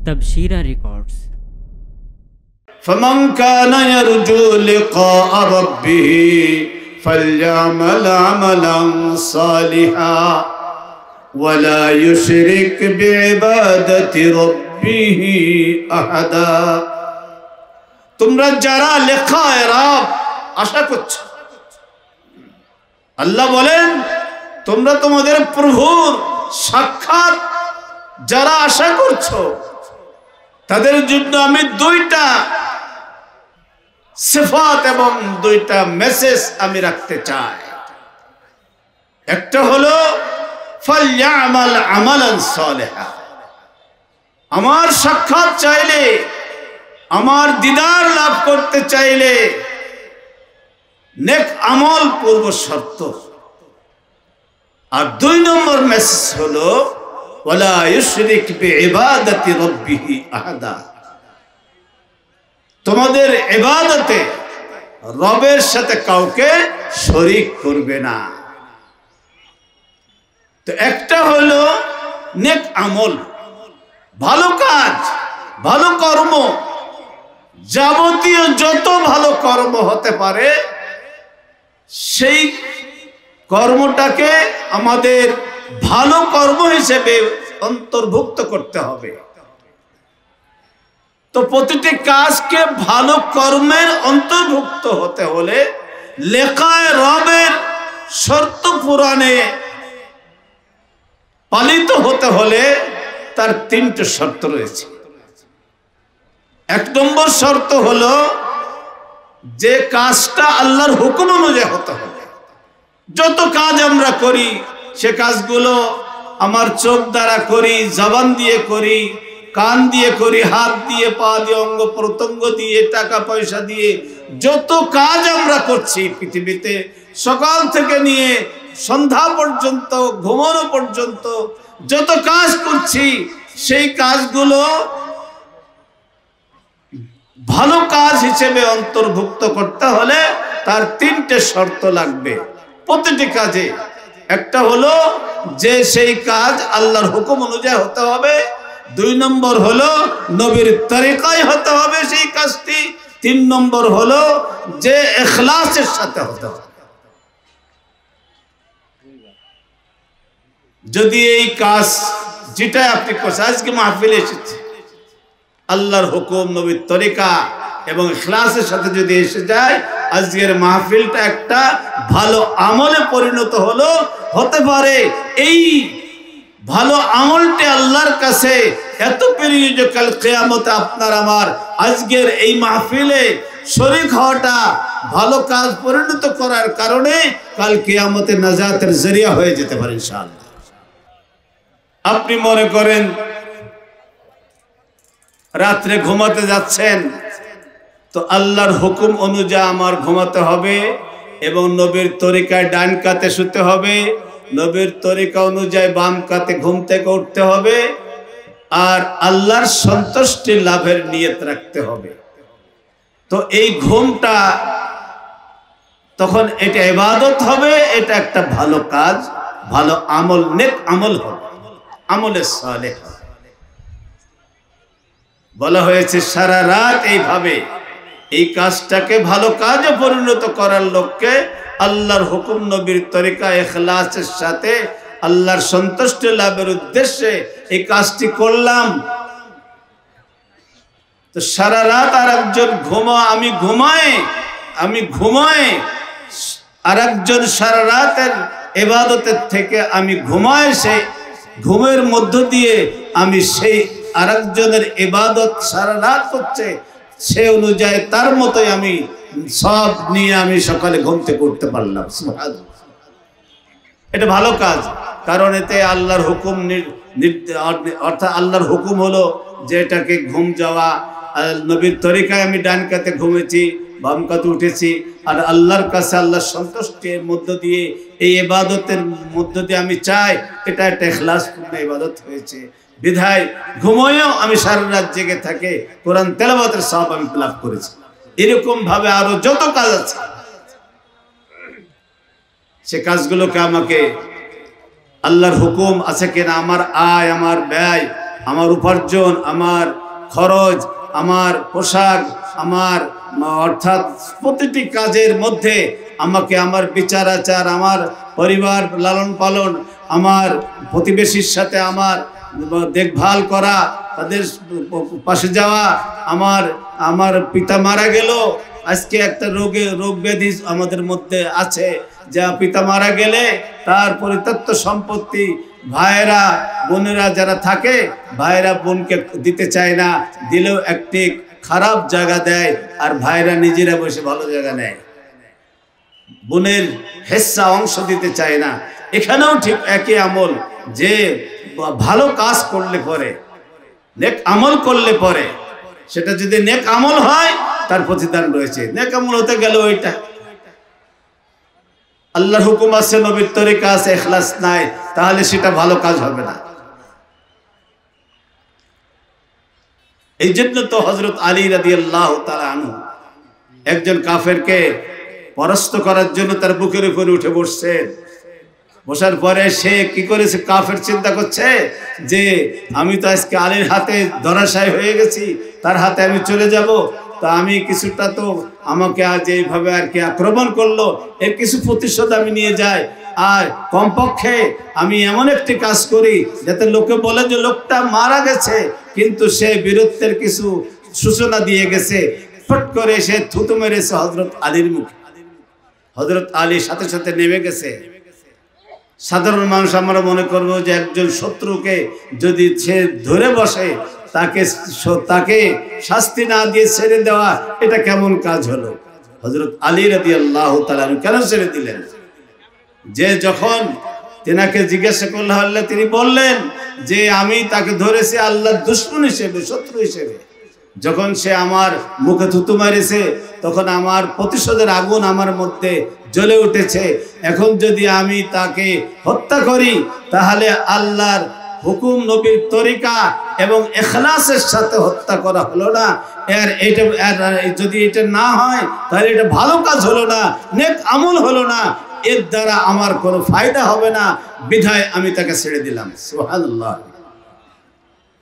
तबशीरा records. फमन कान यरजू लिक़ा रब्बिही फल्यअमल अमलन सालिहा वला युशरिक बिइबादति रब्बिही अहदा। তোমরা যারা লিকায়ে রব আশা করছো, আল্লাহ বলেন তোমরা তোমাদের প্রভুর সাক্ষাৎ যারা আশা করছো তাদের জন্য আমি দুইটা সিফাত এবং দুইটা মেসেজ আমি রাখতে চাই। একটা হলো ফালইয়ামাল আমালান সালিহা, আমার সাক্ষাৎ চাইলে, আমার দিদার লাভ করতে চাইলে নেক আমল পূর্ব শর্ত। আর দুই নম্বর মেসেজ হলো ওয়ালা ইউশরিক বিইবাদাতি রাব্বিহি আহাদা, তোমাদের ইবাদতে রবের সাথে কাউকে শরীক করবে না। তো একটা হলো নেক আমল, ভালো কাজ, ভালো কর্ম, যাবতীয় যত ভালো কর্ম হতে পারে সেই কর্মটাকে আমাদের ভালো কর্ম হিসেবে অন্তর্ভুক্ত করতে হবে। তো প্রতিটি কাজকে ভালো কর্মের অন্তর্ভুক্ত হতে হলে লিকায়ে রবের শর্ত পূরণে পালিত হতে হলে তার তিনটে শর্ত রয়েছে। এক নম্বর শর্ত হলো যে কাজটা আল্লাহর হুকুম অনুযায়ী হতে হবে। যত কাজ আমরা করি সে কাজগুলো আমার চোখ দ্বারা করি, জবান দিয়ে করি, কান দিয়ে করি, হাত দিয়ে, পা দিয়ে, অঙ্গ প্রত্যঙ্গ দিয়ে, টাকা পয়সা দিয়ে, যত কাজ আমরা করছি পৃথিবীতে সকাল থেকে নিয়ে সন্ধ্যা পর্যন্ত, ঘুমানো পর্যন্ত যত কাজ করছি সেই কাজগুলো ভালো কাজ হিসেবে অন্তর্ভুক্ত করতে হলে তার তিনটে শর্ত লাগবে প্রতিটি কাজে। একটা হলো যে সেই কাজ আল্লাহর হুকুম অনুযায়ী হতে হবে, দুই নম্বর হলো নবীর তরিকায় হতে হবে সেই কাজটি, তিন নম্বর হলো যে ইখলাসের সাথে হতে হবে। যদি এই কাজ যেটা আপনি করছেন, আজকে মাহফিলে এসেছে, আল্লাহর হুকুম, নবীর তরিকা এবং ইখলাসের সাথে যদি এসে যায়, আজকের মাহফিলটা একটা ভালো আমলে পরিণত হতে পারে। এই ভালো আমলটি আল্লাহর কাছে এত প্রিয় যে কাল কিয়ামতে আপনার আমার আজকের এই মাহফিলে শরীক হওয়াটা ভালো কাজ পরিণত করার কারণে কাল কিয়ামতে নাজাতের জরিয়া হয়ে যেতে পারে ইনশাআল্লাহ। আপনি মনে করেন রাত্রে ঘুমাতে যাচ্ছেন, তো আল্লাহর হুকুম অনুযায়ী আমার ঘুমাতে হবে এবং নবীর তরিকায় ডান কাতে শুতে হবে, নবীর তরিকা অনুযায়ী বাম কাতে ঘুম থেকে উঠতে হবে, আর আল্লাহর সন্তুষ্টি লাভের নিয়ত রাখতে হবে। তো এই ঘুমটা তখন এটা ইবাদত হবে, এটা একটা ভালো কাজ, ভালো আমল, নেক আমল হবে, আমলে সালেহ। বলা হয়েছে সারা রাত এইভাবে এই কাজটাকে ভালো কাজে পরিণত করার লক্ষ্যে আল্লাহর হুকুম, নবীর তরিকা, ইখলাসের সাথে আল্লাহর সন্তুষ্টি লাভের উদ্দেশ্যে এই কাজটি করলাম। তো সারা রাত আর একজন আমি ঘুমাই আর একজন সারা রাতের ইবাদতের থেকে আমি ঘুমাই, সেই ঘুমের মধ্য দিয়ে আমি সেই আরেকজনের ইবাদত সারা রাত করছে, সে অনুযায়ী তার মতোই আমি সব নিয়ে আমি সকালে ঘুম থেকে উঠতে পারলাম। সুবহানাল্লাহ, এটা ভালো কাজ। কারণ এতে আল্লাহর হুকুম, অর্থাৎ আল্লাহর হুকুম হলো যে এটাকে ঘুম যাওয়া, নবীর তরিকায় আমি ডান কাতে ঘুমেছি, বাম কাতে উঠেছি, আর আল্লাহর কাছে আল্লাহর সন্তুষ্টির মধ্য দিয়ে এই ইবাদতের মধ্য দিয়ে আমি চাই এটা একটা ইখলাসপূর্ণ ইবাদত হয়েছে। বিধায় ঘুমোয়ও আমি সারা রাত জেগে থাকে কোরআন তেলাওয়াতের সওয়াব আমি লাভ করেছি। এরকম ভাবে আরো যত কাজ আছে সে কাজগুলোকে আমাকে আল্লাহর হুকুম আছে কিনা, আমার আয়, আমার ব্যয়, আমার উপার্জন, আমার খরচ, আমার পোশাক, আমার অর্থাৎ প্রতিটি কাজের মধ্যে আমাকে আমার বিচার আচার, আমার পরিবার লালন পালন, আমার প্রতিবেশীর সাথে আমার দেখভাল করা, তাদের পাশে যাওয়া, আমার পিতা মারা গেল, আজকে একটা রোগ ব্যাধি আমাদের মধ্যে আছে, যা পিতা মারা গেলে তার পরিত্যক্ত সম্পত্তি ভাইয়েরা বোনেরা যারা থাকে, ভাইয়েরা বোনকে দিতে চায় না, দিলেও একটি খারাপ জায়গা দেয়, আর ভাইরা নিজেরা বসে ভালো জায়গা নেয়, বোনের হিস্সা অংশ দিতে চায় না। এখানেও ঠিক একই আমল, যে ভালো কাজ করলে পরে, নেক আমল করলে পরে, সেটা যদি নেক আমল হয় তার প্রতিদান রয়েছে। নেক আমল হতে গেল ওইটা আল্লাহর হুকুম আছে, নবীর তরিকা আছে, ইখলাস নাই, তাহলে সেটা ভালো কাজ হবে না। এই জন্য তো হযরত আলী রাদিয়াল্লাহু তাআলা আনহু একজন কাফেরকে পরাস্ত করার জন্য তার বুকের উপরে উঠে বসছেন। বসার পরে সে কি করেছে, কাফের চিন্তা করছে যে আমি তো আজকে আলীর হাতে ধরাশায়ী হয়ে গেছি, তার হাতে আমি চলে যাব, তা আমি কিছুটা তো আমাকে আজ এইভাবে আর কি আক্রমণ করলো, এর কিছু প্রতিশোধ আমি নিয়ে যাই, আর কমপক্ষে আমি এমন একটি কাজ করি যাতে লোকে বলে যে লোকটা মারা গেছে কিন্তু সে বীরত্বের কিছু সূচনা দিয়ে গেছে। ফট করে সে থুতু মেরেছে হযরত আলীর মুখে। হযরত আলী সাথে সাথে নেমে গেছে। সাধারণ মানুষ আমরা মনে করবো যে একজন শত্রুকে যদি সে ধরে বসে, তাকে শাস্তি না দিয়ে ছেড়ে দেওয়া, এটা কেমন কাজ হলো? হযরত আলী রাদিয়াল্লাহু তাআলা কেন ছেড়ে দিলেন? যে যখন তেনাকে জিজ্ঞাসা করলে হলে তিনি বললেন যে আমি তাকে ধরেছি আল্লাহর দুশমন হিসেবে, শত্রু হিসেবে। যখন সে আমার মুখে থুতু মারেছে তখন আমার প্রতিশোধের আগুন আমার মধ্যে জ্বলে উঠেছে। এখন যদি আমি তাকে হত্যা করি তাহলে আল্লাহর হুকুম, নবীর তরিকা এবং ইখলাসের সাথে হত্যা করা হলো না। যদি এটা না হয় তাহলে এটা ভালো কাজ হলো না, নেক আমল হলো না, এর দ্বারা আমার কোনো ফায়দা হবে না, বিধায় আমি তাকে ছেড়ে দিলাম। সুবহানাল্লাহ।